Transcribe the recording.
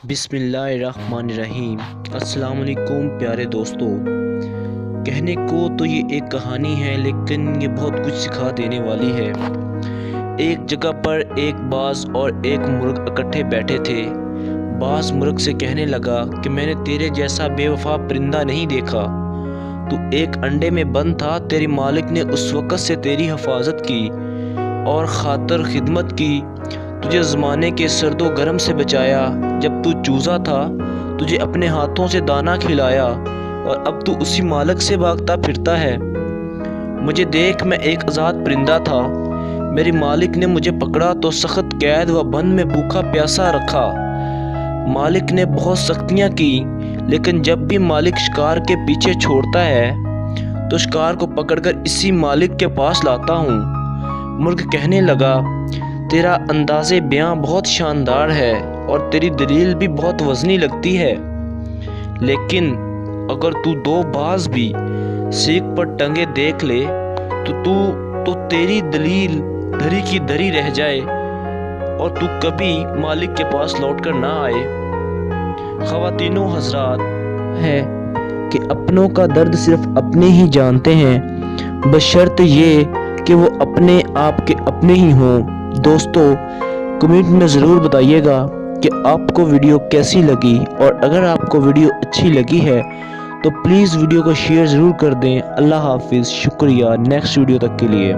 بسم اللہ الرحمن الرحیم۔ السلام علیکم پیارے دوستو۔ کہنے کو تو یہ ایک کہانی ہے لیکن یہ بہت کچھ سکھا دینے والی ہے۔ ایک جگہ پر ایک باز اور ایک مرغ اکٹھے بیٹھے تھے۔ باز مرغ سے کہنے لگا کہ میں نے تیرے جیسا بے وفا پرندہ نہیں دیکھا۔ تو ایک انڈے میں بند تھا، تیرے مالک نے اس وقت سے تیری حفاظت کی اور خاطر خدمت کی، تجھے زمانے کے سرد و گرم سے بچایا۔ جب تو چوزا تھا تجھے اپنے ہاتھوں سے دانہ کھلایا اور اب تو اسی مالک سے بھاگتا پھرتا ہے۔ مجھے دیکھ، میں ایک آزاد پرندہ تھا، میرے مالک نے مجھے پکڑا تو سخت قید و بند میں بھوکا پیاسا رکھا۔ مالک نے بہت سختیاں کی لیکن جب بھی مالک شکار کے پیچھے چھوڑتا ہے تو شکار کو پکڑ کر اسی مالک کے پاس لاتا ہوں۔ مرغ کہنے لگا، تیرا انداز بیاں بہت شاندار ہے اور تیری دلیل بھی بہت وزنی لگتی ہے، لیکن اگر تو دو باز بھی سیخ پر ٹنگے دیکھ لے تو تیری دلیل دھری کی دھری رہ جائے اور تو کبھی مالک کے پاس لوٹ کر نہ آئے۔ خواتین و حضرات، ہے کہ اپنوں کا درد صرف اپنے ہی جانتے ہیں، بشرط یہ کہ وہ اپنے آپ کے اپنے ہی ہوں۔ دوستو، کمنٹ میں ضرور بتائیے گا کہ آپ کو ویڈیو کیسی لگی، اور اگر آپ کو ویڈیو اچھی لگی ہے تو پلیز ویڈیو کو شیئر ضرور کر دیں۔ اللہ حافظ، شکریہ۔ نیکسٹ ویڈیو تک کے لیے۔